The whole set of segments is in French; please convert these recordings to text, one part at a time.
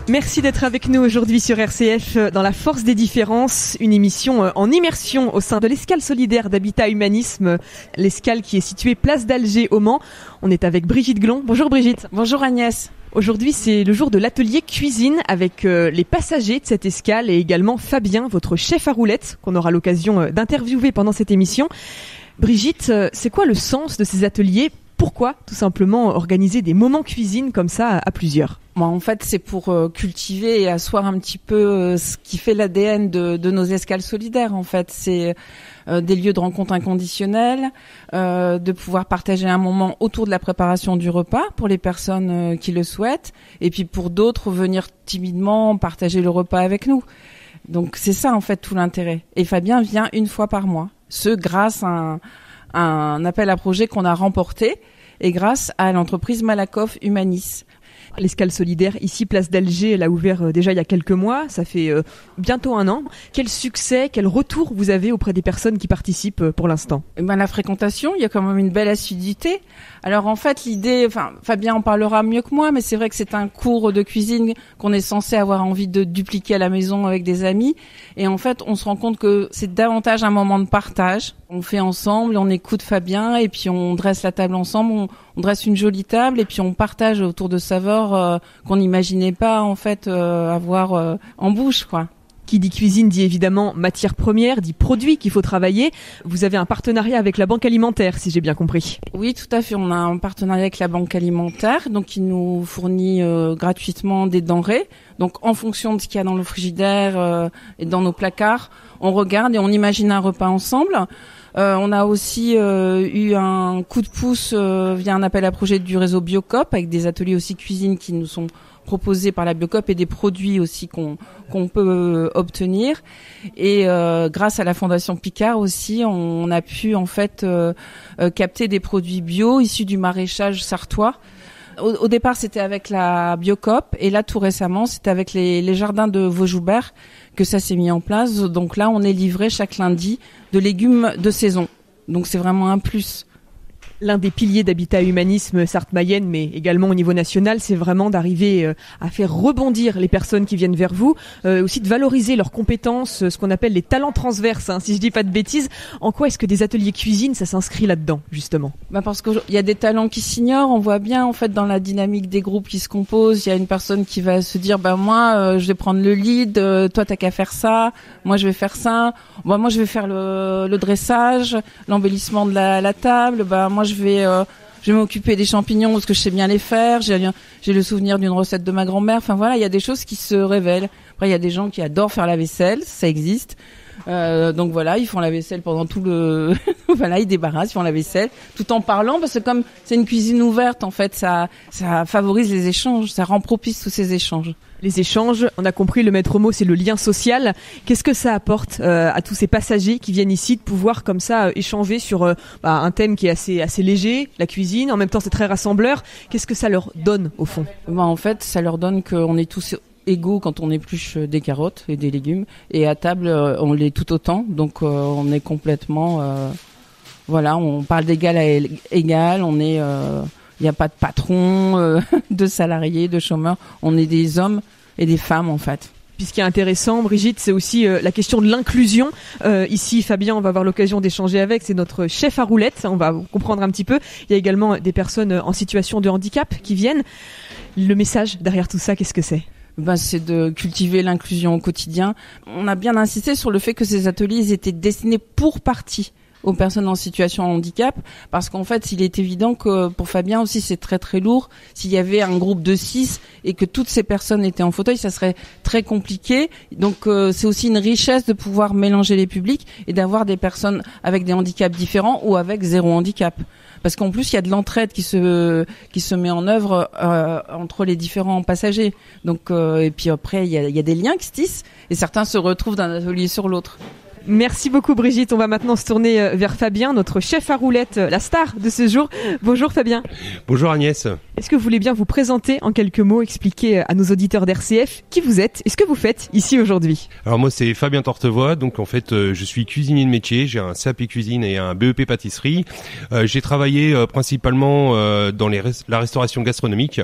Merci d'être avec nous aujourd'hui sur RCF dans La Force des Différences, une émission en immersion au sein de l'Escale solidaire d'Habitat Humanisme, l'Escale qui est située place d'Alger au Mans. On est avec Brigitte Glon. Bonjour Brigitte. Bonjour Agnès. Aujourd'hui, c'est le jour de l'atelier cuisine avec les passagers de cette escale et également Fabien, votre chef à roulettes, qu'on aura l'occasion d'interviewer pendant cette émission. Brigitte, c'est quoi le sens de ces ateliers ? Pourquoi, tout simplement, organiser des moments cuisine comme ça à plusieurs ? En fait, c'est pour cultiver et asseoir un petit peu ce qui fait l'ADN de nos escales solidaires. En fait, c'est des lieux de rencontre inconditionnels, de pouvoir partager un moment autour de la préparation du repas pour les personnes qui le souhaitent, et puis pour d'autres, venir timidement partager le repas avec nous. Donc c'est ça, en fait, tout l'intérêt. Et Fabien vient une fois par mois, grâce à un appel à projet qu'on a remporté et grâce à l'entreprise Malakoff Humanis. L'escale solidaire, ici, place d'Alger, elle a ouvert déjà il y a quelques mois, ça fait bientôt 1 an. Quel succès, quel retour vous avez auprès des personnes qui participent pour l'instant ? La fréquentation, il y a quand même une belle assiduité. Alors en fait, l'idée, Fabien en parlera mieux que moi, mais c'est vrai que c'est un cours de cuisine qu'on est censé avoir envie de dupliquer à la maison avec des amis. Et en fait, on se rend compte que c'est davantage un moment de partage. On fait ensemble, on écoute Fabien et puis on dresse la table ensemble, on dresse une jolie table et puis on partage autour de saveurs qu'on n'imaginait pas en fait avoir en bouche, quoi. Qui dit cuisine dit évidemment matière première, dit produit qu'il faut travailler. Vous avez un partenariat avec la Banque Alimentaire, si j'ai bien compris. Oui, tout à fait. On a un partenariat avec la Banque Alimentaire, donc qui nous fournit gratuitement des denrées. Donc en fonction de ce qu'il y a dans le frigidaire et dans nos placards, on regarde et on imagine un repas ensemble. On a aussi eu un coup de pouce via un appel à projet du réseau Biocop avec des ateliers aussi cuisine qui nous sont proposés par la Biocop et des produits aussi qu'on peut obtenir. Et grâce à la Fondation Picard aussi, on a pu en fait capter des produits bio issus du maraîchage sartois. Au départ, c'était avec la Biocop et là, tout récemment, c'était avec les jardins de Vaujoubert que ça s'est mis en place. Donc là, on est livré chaque lundi de légumes de saison. Donc c'est vraiment un plus. L'un des piliers d'Habitat Humanisme Sarthe-Mayenne, mais également au niveau national, c'est vraiment d'arriver à faire rebondir les personnes qui viennent vers vous, aussi de valoriser leurs compétences, ce qu'on appelle les talents transverses, si je dis pas de bêtises. En quoi est-ce que des ateliers cuisine, ça s'inscrit là-dedans, justement ? Parce qu'il y a des talents qui s'ignorent, on voit bien en fait dans la dynamique des groupes qui se composent, il y a une personne qui va se dire moi je vais prendre le lead, toi t'as qu'à faire ça, moi je vais faire ça, moi je vais faire le dressage, l'embellissement de la table, moi je vais m'occuper des champignons parce que je sais bien les faire. J'ai le souvenir d'une recette de ma grand-mère. Enfin voilà, il y a des choses qui se révèlent. Après, il y a des gens qui adorent faire la vaisselle, ça existe. Donc voilà, ils font la vaisselle pendant tout le... voilà, ils débarrassent, ils font la vaisselle, tout en parlant, parce que comme c'est une cuisine ouverte, en fait, ça favorise les échanges, ça rend propice tous ces échanges. Les échanges, on a compris, le maître mot, c'est le lien social. Qu'est-ce que ça apporte à tous ces passagers qui viennent ici de pouvoir comme ça échanger sur un thème qui est assez léger, la cuisine, en même temps c'est très rassembleur. Qu'est-ce que ça leur donne au fond ? En fait, ça leur donne qu'on est tous égaux quand on épluche des carottes et des légumes, et à table on l'est tout autant, donc on est complètement on parle d'égal à égal, on est il n'y a pas de patron, de salariés, de chômeurs, on est des hommes et des femmes en fait. Puis ce qui est intéressant, Brigitte, c'est aussi la question de l'inclusion. Ici, Fabien, on va avoir l'occasion d'échanger avec, c'est notre chef à roulettes, on va comprendre un petit peu. Il y a également des personnes en situation de handicap qui viennent. Le message derrière tout ça, qu'est-ce que c'est ? C'est de cultiver l'inclusion au quotidien. On a bien insisté sur le fait que ces ateliers étaient destinés pour partie aux personnes en situation de handicap, parce qu'en fait, il est évident que pour Fabien aussi, c'est très très lourd. S'il y avait un groupe de 6 et que toutes ces personnes étaient en fauteuil, ça serait très compliqué. Donc c'est aussi une richesse de pouvoir mélanger les publics et d'avoir des personnes avec des handicaps différents ou avec 0 handicap. Parce qu'en plus, il y a de l'entraide qui se met en œuvre entre les différents passagers. Donc et puis après, il y a des liens qui se tissent et certains se retrouvent d'un atelier sur l'autre. Merci beaucoup Brigitte. On va maintenant se tourner vers Fabien, notre chef à roulettes, la star de ce jour. Bonjour Fabien. Bonjour Agnès. Est-ce que vous voulez bien vous présenter en quelques mots, expliquer à nos auditeurs d'RCF qui vous êtes et ce que vous faites ici aujourd'hui? Alors moi c'est Fabien Tortevoix, donc en fait je suis cuisinier de métier, j'ai un CAP cuisine et un BEP pâtisserie. J'ai travaillé principalement dans la restauration gastronomique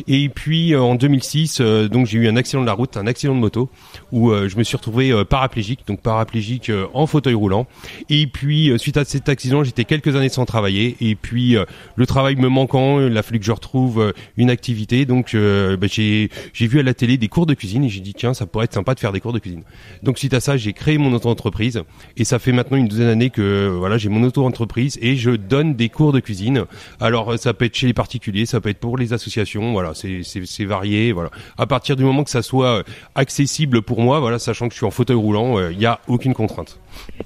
et puis en 2006 donc j'ai eu un accident de la route, un accident de moto où je me suis retrouvé paraplégique, donc paraplégique en fauteuil roulant. Et puis suite à cet accident, j'étais quelques années sans travailler et puis le travail me manquant, il a fallu que je retrouve une activité. Donc j'ai vu à la télé des cours de cuisine et j'ai dit tiens, ça pourrait être sympa de faire des cours de cuisine. Donc suite à ça, j'ai créé mon auto-entreprise et ça fait maintenant une douzaine d'années que voilà, j'ai mon auto-entreprise et je donne des cours de cuisine. Alors ça peut être chez les particuliers, ça peut être pour les associations, voilà, c'est varié, voilà. À partir du moment que ça soit accessible pour moi, voilà, sachant que je suis en fauteuil roulant, il y a aucune contrainte.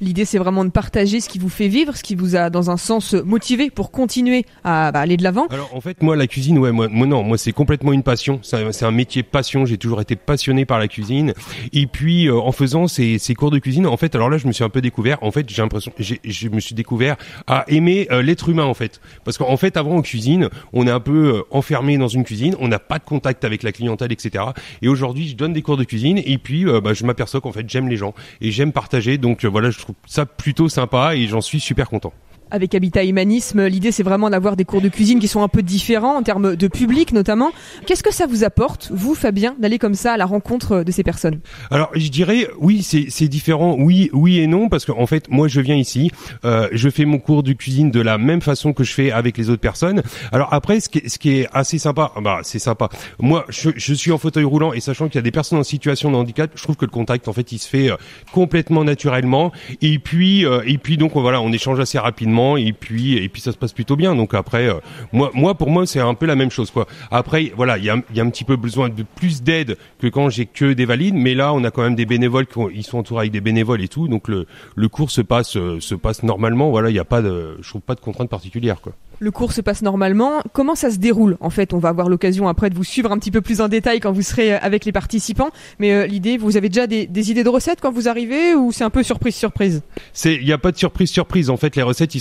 L'idée, c'est vraiment de partager ce qui vous fait vivre, ce qui vous a, dans un sens, motivé pour continuer à aller de l'avant. Alors, en fait, moi, la cuisine, ouais, moi, c'est complètement une passion. C'est un métier passion. J'ai toujours été passionné par la cuisine. Et puis, en faisant ces cours de cuisine, en fait, alors là, je me suis un peu découvert. En fait, j'ai l'impression, je me suis découvert à aimer l'être humain, en fait. Parce qu'en fait, avant, en cuisine, on est un peu enfermé dans une cuisine. On n'a pas de contact avec la clientèle, etc. Et aujourd'hui, je donne des cours de cuisine. Et puis, je m'aperçois qu'en fait, j'aime les gens et j'aime partager. Donc, voilà, je trouve ça plutôt sympa et j'en suis super content. Avec Habitat Humanisme, l'idée c'est vraiment d'avoir des cours de cuisine qui sont un peu différents en termes de public notamment. Qu'est-ce que ça vous apporte, vous Fabien, d'aller comme ça à la rencontre de ces personnes? Alors je dirais oui, c'est différent, oui et non, parce qu'en fait moi je viens ici, je fais mon cours de cuisine de la même façon que je fais avec les autres personnes. Alors après ce qui est assez sympa, c'est sympa. Moi je suis en fauteuil roulant et sachant qu'il y a des personnes en situation de handicap, je trouve que le contact en fait il se fait complètement naturellement et puis donc voilà, on échange assez rapidement. Et puis ça se passe plutôt bien. Donc après, pour moi, c'est un peu la même chose, quoi. Après, voilà, il y a un petit peu besoin de plus d'aide que quand j'ai que des valides. Mais là, on a quand même des bénévoles ils sont entourés avec des bénévoles et tout. Donc le cours se passe normalement. Voilà, je trouve pas de contraintes particulières, quoi. Le cours se passe normalement. Comment ça se déroule? En fait, on va avoir l'occasion après de vous suivre un petit peu plus en détail quand vous serez avec les participants. Mais l'idée, vous avez déjà des idées de recettes quand vous arrivez ou c'est un peu surprise? Il y a pas de surprise. En fait, les recettes, ils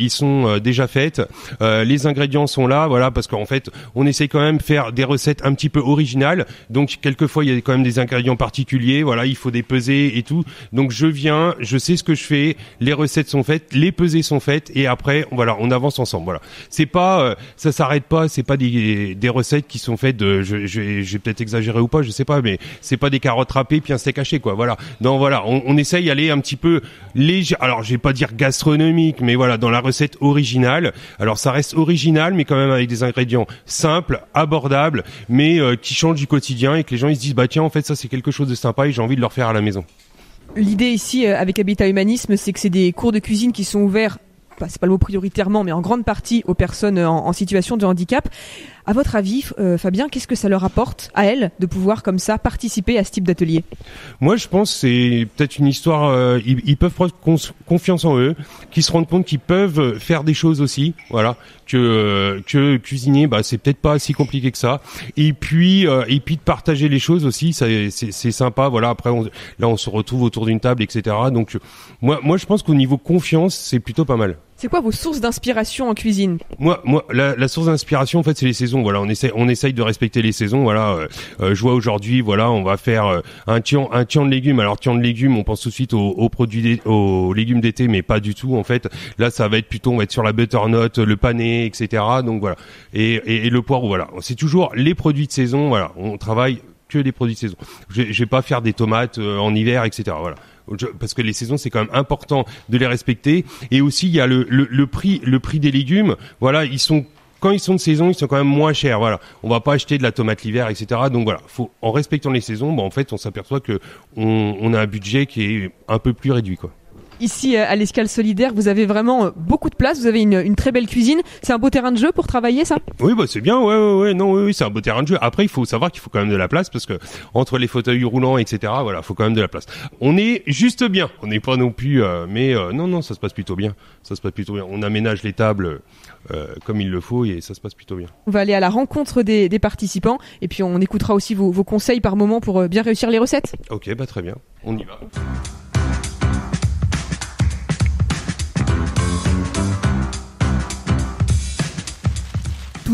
sont déjà faites. Les ingrédients sont là, voilà, parce qu'en fait, on essaye quand même de faire des recettes un petit peu originales. Donc, quelquefois, il y a quand même des ingrédients particuliers. Voilà, il faut des pesées et tout. Donc, je viens, je sais ce que je fais. Les recettes sont faites, les pesées sont faites, et après, voilà, on avance ensemble. Voilà. C'est pas, ça s'arrête pas. C'est pas des recettes qui sont faites de, je vais peut-être exagérer ou pas, je sais pas, mais c'est pas des carottes râpées puis un steak haché, quoi. Voilà. Non, voilà, on essaye d'aller un petit peu léger. Alors, je vais pas dire gastronomique, mais voilà, dans la recette originale. Alors, ça reste original, mais quand même avec des ingrédients simples, abordables, mais qui changent du quotidien et que les gens ils se disent, bah tiens, en fait, ça c'est quelque chose de sympa et j'ai envie de le refaire à la maison. L'idée ici, avec Habitat Humanisme, c'est que c'est des cours de cuisine qui sont ouverts, c'est pas le mot prioritairement, mais en grande partie aux personnes en situation de handicap. À votre avis, Fabien, qu'est-ce que ça leur apporte à elles de pouvoir comme ça participer à ce type d'atelier? Moi, je pense que c'est peut-être une histoire. Ils peuvent prendre confiance en eux, qu'ils se rendent compte qu'ils peuvent faire des choses aussi. Voilà, que cuisiner, c'est peut-être pas si compliqué que ça. Et puis de partager les choses aussi, c'est sympa. Voilà. Après, on se retrouve autour d'une table, etc. Donc, moi, je pense qu'au niveau confiance, c'est plutôt pas mal. C'est quoi vos sources d'inspiration en cuisine? Moi, la source d'inspiration, en fait, c'est les saisons. Voilà, on essaye de respecter les saisons. Voilà, je vois aujourd'hui, voilà, on va faire un tian de légumes. Alors, tian de légumes, on pense tout de suite aux légumes d'été, mais pas du tout. En fait, là, ça va être plutôt, on va être sur la butternut, le pané, etc. Donc voilà, et le poireau. Voilà, c'est toujours les produits de saison. Voilà, on travaille que les produits de saison. Je vais pas faire des tomates en hiver, etc. Voilà. Parce que les saisons, c'est quand même important de les respecter. Et aussi, il y a le prix des légumes. Voilà, quand ils sont de saison, ils sont quand même moins chers. Voilà, on va pas acheter de la tomate l'hiver, etc. Donc voilà, en respectant les saisons, en fait, on s'aperçoit que on a un budget qui est un peu plus réduit, quoi. Ici, à l'Escale Solidaire, vous avez vraiment beaucoup de place, vous avez une très belle cuisine. C'est un beau terrain de jeu pour travailler, ça? Oui, c'est bien, oui, c'est un beau terrain de jeu. Après, il faut savoir qu'il faut quand même de la place, parce que entre les fauteuils roulants, etc., voilà, faut quand même de la place. On est juste bien, on n'est pas non plus, non, ça se passe plutôt bien. On aménage les tables comme il le faut et ça se passe plutôt bien. On va aller à la rencontre des participants et puis on écoutera aussi vos conseils par moment pour bien réussir les recettes. Ok, très bien, on y va.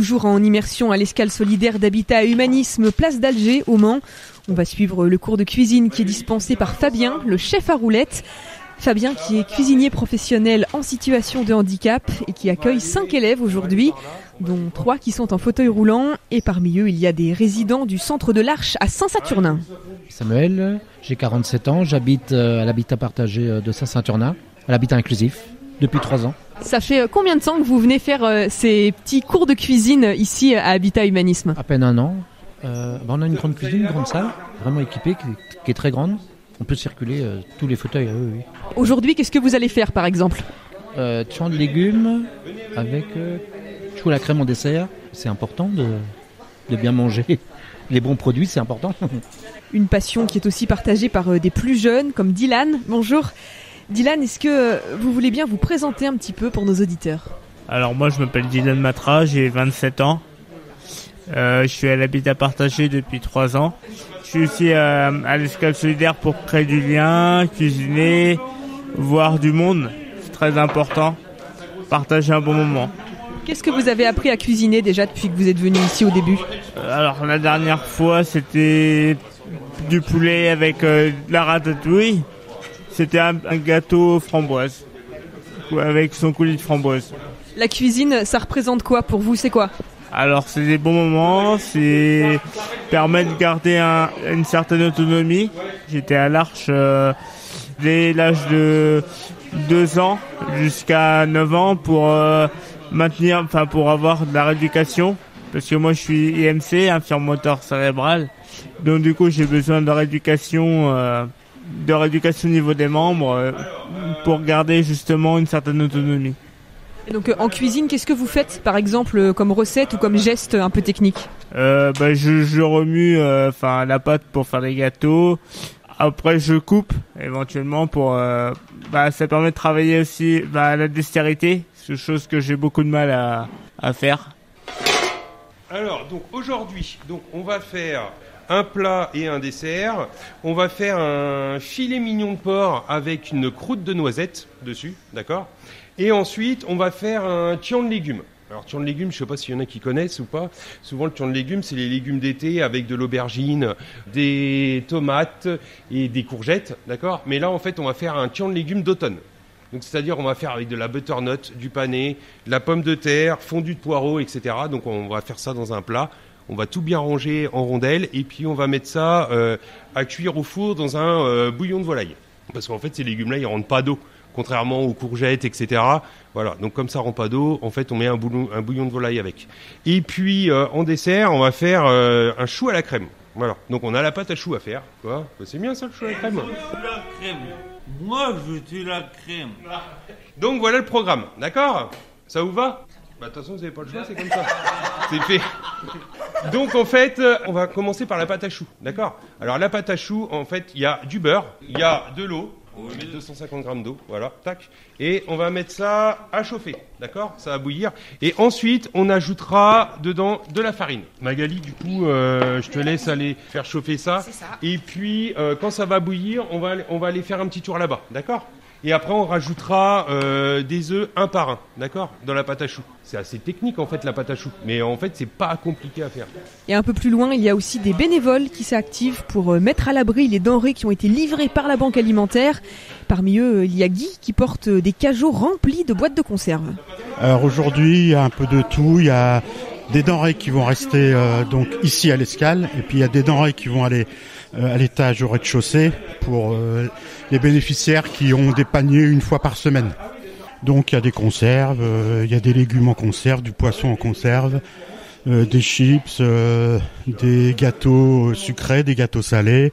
toujours en immersion à l'escale solidaire d'Habitat et Humanisme, place d'Alger, au Mans. On va suivre le cours de cuisine qui est dispensé par Fabien, le chef à roulettes. Fabien qui est cuisinier professionnel en situation de handicap et qui accueille 5 élèves aujourd'hui, dont 3 qui sont en fauteuil roulant. Et parmi eux, il y a des résidents du centre de l'Arche à Saint-Saturnin. Samuel, j'ai 47 ans, j'habite à l'habitat partagé de Saint-Saturnin, à l'habitat inclusif, depuis 3 ans. Ça fait combien de temps que vous venez faire ces petits cours de cuisine ici à Habitat Humanisme ? À peine 1 an. On a une grande cuisine, une grande salle, vraiment équipée, qui est très grande. On peut circuler tous les fauteuils. Oui. Aujourd'hui, qu'est-ce que vous allez faire par exemple ? Tian de légumes avec chou à la crème en dessert. C'est important de bien manger les bons produits, c'est important. Une passion qui est aussi partagée par des plus jeunes comme Dylan. Bonjour. Dylan, est-ce que vous voulez bien vous présenter un petit peu pour nos auditeurs ? Alors moi je m'appelle Dylan Matra, j'ai 27 ans. Je suis à l'habitat partagé depuis 3 ans. Je suis aussi à l'escale solidaire pour créer du lien, cuisiner, voir du monde. C'est très important. Partager un bon moment. Qu'est-ce que vous avez appris à cuisiner déjà depuis que vous êtes venu ici au début ? Alors la dernière fois c'était du poulet avec de la ratatouille. C'était un gâteau framboise avec son coulis de framboise. La cuisine, ça représente quoi pour vous ? C'est quoi ? Alors c'est des bons moments, c'est permet de garder une certaine autonomie. J'étais à l'Arche dès l'âge de 2 ans jusqu'à 9 ans pour pour avoir de la rééducation. Parce que moi je suis IMC, infirme moteur cérébral. Donc du coup j'ai besoin de rééducation au niveau des membres pour garder justement une certaine autonomie. Et donc en cuisine, qu'est-ce que vous faites par exemple comme recette ou comme geste un peu technique ? Je remue la pâte pour faire des gâteaux. Après je coupe éventuellement pour ça permet de travailler aussi la dextérité, c'est une chose que j'ai beaucoup de mal à faire. Alors donc aujourd'hui, on va faire un plat et un dessert. On va faire un filet mignon de porc avec une croûte de noisettes dessus, d'accord ? Et ensuite, on va faire un tian de légumes. Alors, tian de légumes, je ne sais pas s'il y en a qui connaissent ou pas. Souvent, le tian de légumes, c'est les légumes d'été avec de l'aubergine, des tomates et des courgettes, d'accord ? Mais là, en fait, on va faire un tian de légumes d'automne. Donc, c'est-à-dire, on va faire avec de la butternut, du panais, de la pomme de terre, fondu de poireaux, etc. Donc, on va faire ça dans un plat. On va tout bien ranger en rondelles et puis on va mettre ça à cuire au four dans un bouillon de volaille. Parce qu'en fait, ces légumes-là, ils ne rentrent pas d'eau. Contrairement aux courgettes, etc. Voilà, donc comme ça rend pas d'eau, en fait, on met un bouillon de volaille avec. Et puis, en dessert, on va faire un chou à la crème. Voilà, donc on a la pâte à chou à faire. Quoi ? C'est bien ça, le chou à la crème. Moi, je suis la crème. Donc voilà le programme, d'accord ? Ça vous va ? De toute façon, vous n'avez pas le choix, c'est comme ça. C'est fait. Donc, en fait, on va commencer par la pâte à choux, d'accord ? Alors, la pâte à choux, en fait, il y a du beurre, il y a de l'eau. On va mettre 250 grammes d'eau, voilà, tac. Et on va mettre ça à chauffer, d'accord ? Ça va bouillir. Et ensuite, on ajoutera dedans de la farine. Magali, du coup, je te laisse aller faire chauffer ça. C'est ça. Et puis, quand ça va bouillir, on va aller faire un petit tour là-bas, d'accord ? Et après, on rajoutera des œufs un par un, d'accord ? Dans la pâte à choux. C'est assez technique, en fait, la pâte à choux. Mais en fait, c'est pas compliqué à faire. Et un peu plus loin, il y a aussi des bénévoles qui s'activent pour mettre à l'abri les denrées qui ont été livrées par la banque alimentaire. Parmi eux, il y a Guy qui porte des cajots remplis de boîtes de conserve. Alors aujourd'hui, il y a un peu de tout. Il y a des denrées qui vont rester donc ici à l'escale. Et puis il y a des denrées qui vont aller à l'étage au rez-de-chaussée pour les bénéficiaires qui ont des paniers une fois par semaine. Donc il y a des conserves, il y a des légumes en conserve, du poisson en conserve, des chips, des gâteaux sucrés, des gâteaux salés,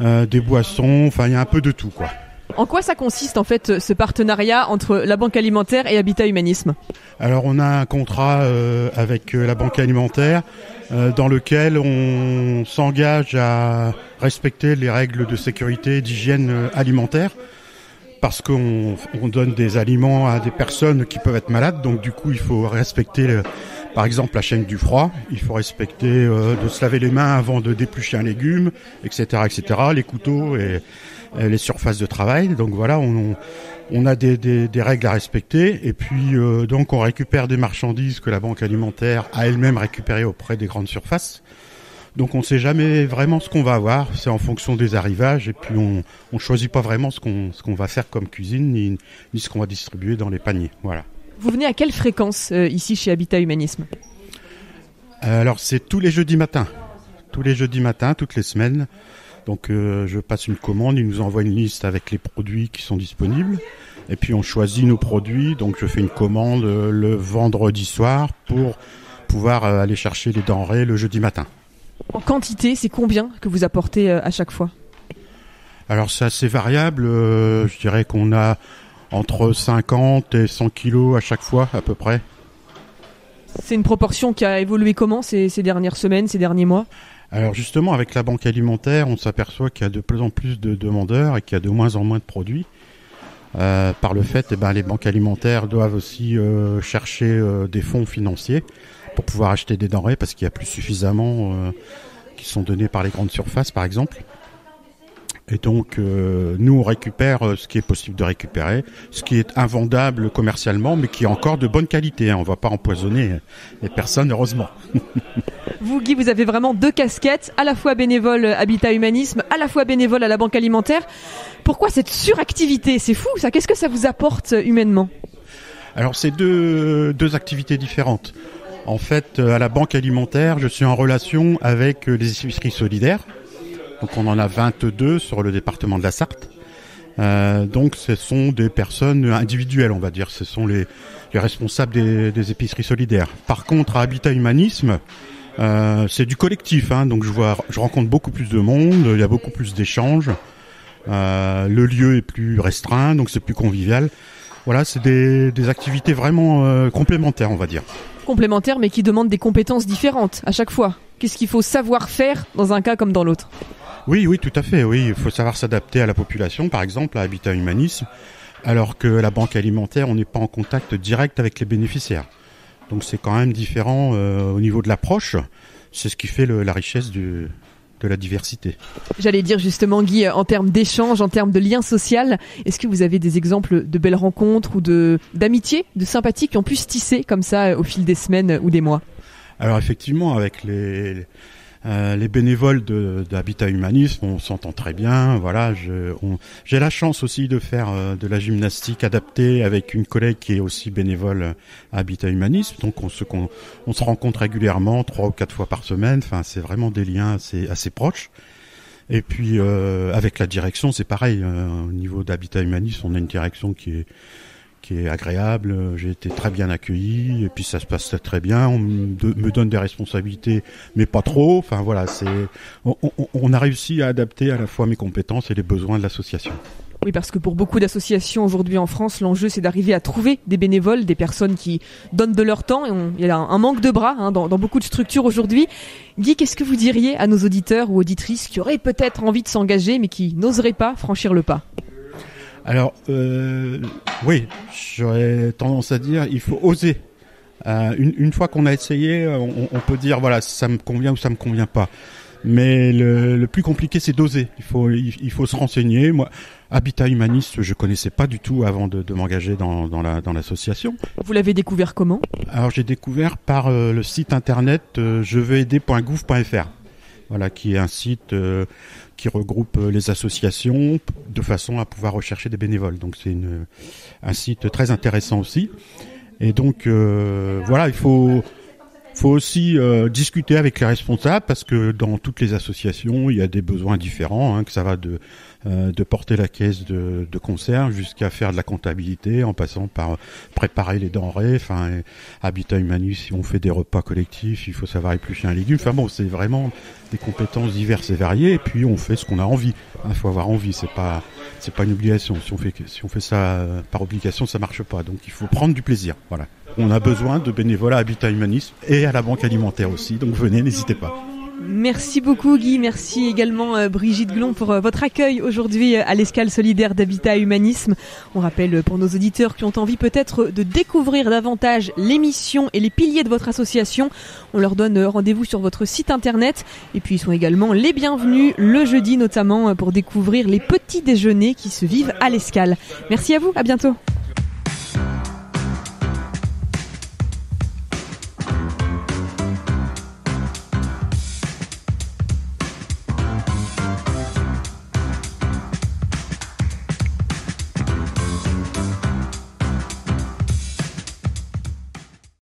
des boissons, enfin il y a un peu de tout quoi. En quoi ça consiste en fait ce partenariat entre la Banque Alimentaire et Habitat Humanisme ? Alors on a un contrat avec la Banque Alimentaire dans lequel on s'engage à respecter les règles de sécurité et d'hygiène alimentaire parce qu'on donne des aliments à des personnes qui peuvent être malades, donc du coup il faut respecter par exemple la chaîne du froid, il faut respecter de se laver les mains avant de déplucher un légume, etc., etc., les couteaux les surfaces de travail. Donc voilà, on a des règles à respecter. Et puis donc on récupère des marchandises que la banque alimentaire a elle-même récupérées auprès des grandes surfaces. Donc on ne sait jamais vraiment ce qu'on va avoir, c'est en fonction des arrivages et puis on choisit pas vraiment ce qu'on va faire comme cuisine ni ce qu'on va distribuer dans les paniers. Voilà. Vous venez à quelle fréquence ici chez Habitat Humanisme ? Alors c'est tous les jeudis matins, toutes les semaines. Donc je passe une commande, ils nous envoient une liste avec les produits qui sont disponibles et puis on choisit nos produits. Donc je fais une commande le vendredi soir pour pouvoir aller chercher les denrées le jeudi matin. En quantité, c'est combien que vous apportez à chaque fois ? Alors c'est assez variable, je dirais qu'on a entre 50 et 100 kilos à chaque fois à peu près. C'est une proportion qui a évolué comment ces dernières semaines, ces derniers mois ? Alors justement avec la banque alimentaire, on s'aperçoit qu'il y a de plus en plus de demandeurs et qu'il y a de moins en moins de produits. Par le fait, les banques alimentaires doivent aussi chercher des fonds financiers pour pouvoir acheter des denrées parce qu'il y a plus suffisamment qui sont donnés par les grandes surfaces par exemple. Et donc nous on récupère ce qui est possible de récupérer, ce qui est invendable commercialement mais qui est encore de bonne qualité, hein. On ne va pas empoisonner les personnes heureusement. Vous Guy, vous avez vraiment 2 casquettes, à la fois bénévole Habitat Humanisme, à la fois bénévole à la Banque Alimentaire. Pourquoi cette suractivité ? C'est fou ça, qu'est-ce que ça vous apporte humainement ? Alors c'est deux activités différentes. En fait, à la Banque Alimentaire, je suis en relation avec les épiceries solidaires. Donc on en a 22 sur le département de la Sarthe. Donc ce sont des personnes individuelles, on va dire. Ce sont les responsables des épiceries solidaires. Par contre, à Habitat Humanisme, c'est du collectif. Hein, donc je rencontre beaucoup plus de monde, il y a beaucoup plus d'échanges. Le lieu est plus restreint, donc c'est plus convivial. Voilà, c'est des activités vraiment complémentaires, on va dire. Complémentaires, mais qui demandent des compétences différentes à chaque fois. Qu'est-ce qu'il faut savoir faire dans un cas comme dans l'autre ? Oui, tout à fait. Oui, il faut savoir s'adapter à la population, par exemple, à Habitat Humanisme, alors que la banque alimentaire, on n'est pas en contact direct avec les bénéficiaires. Donc c'est quand même différent au niveau de l'approche. C'est ce qui fait la richesse de la diversité. J'allais dire justement, Guy, en termes d'échange, en termes de lien social, est-ce que vous avez des exemples de belles rencontres ou d'amitié, de sympathie qui ont pu se tisser comme ça au fil des semaines ou des mois ? Alors effectivement, avec les bénévoles d'Habitat Humanisme, on s'entend très bien. Voilà, j'ai la chance aussi de faire de la gymnastique adaptée avec une collègue qui est aussi bénévole à Habitat Humanisme. Donc on se rencontre régulièrement, 3 ou 4 fois par semaine. Enfin, c'est vraiment des liens assez proches. Et puis avec la direction, c'est pareil. Au niveau d'Habitat Humanisme, on a une direction qui est agréable, j'ai été très bien accueilli et puis ça se passe très bien, on me donne des responsabilités mais pas trop, enfin voilà, on a réussi à adapter à la fois mes compétences et les besoins de l'association. Oui, parce que pour beaucoup d'associations aujourd'hui en France, l'enjeu c'est d'arriver à trouver des bénévoles, des personnes qui donnent de leur temps. Il y a un manque de bras dans beaucoup de structures aujourd'hui. Guy, qu'est-ce que vous diriez à nos auditeurs ou auditrices qui auraient peut-être envie de s'engager mais qui n'oseraient pas franchir le pas ? Alors, oui, j'aurais tendance à dire, il faut oser. Une fois qu'on a essayé, on peut dire, voilà, ça me convient ou ça me convient pas. Mais le plus compliqué, c'est d'oser. Il faut se renseigner. Moi, Habitat Humaniste, je connaissais pas du tout avant de m'engager dans l'association. Vous l'avez découvert comment ? Alors, j'ai découvert par le site internet jeveuxaider.gouv.fr. Voilà, qui est un site qui regroupe les associations de façon à pouvoir rechercher des bénévoles. Donc c'est un site très intéressant aussi. Et donc voilà, il faut aussi discuter avec les responsables parce que dans toutes les associations, il y a des besoins différents, hein, que ça va de porter la caisse de conserve jusqu'à faire de la comptabilité en passant par préparer les denrées. Enfin, Habitat Humanisme, si on fait des repas collectifs, il faut savoir éplucher un légume. Enfin bon, c'est vraiment des compétences diverses et variées. Et puis on fait ce qu'on a envie. Il faut avoir envie. C'est pas une obligation. Si on fait ça par obligation, ça marche pas. Donc il faut prendre du plaisir. Voilà. On a besoin de bénévoles à Habitat Humanisme et à la Banque Alimentaire aussi. Donc venez, n'hésitez pas. Merci beaucoup Guy, merci également Brigitte Glon pour votre accueil aujourd'hui à l'Escale solidaire d'Habitat Humanisme. On rappelle pour nos auditeurs qui ont envie peut-être de découvrir davantage l'émission et les piliers de votre association, on leur donne rendez-vous sur votre site internet et puis ils sont également les bienvenus le jeudi notamment pour découvrir les petits déjeuners qui se vivent à l'Escale. Merci à vous, à bientôt.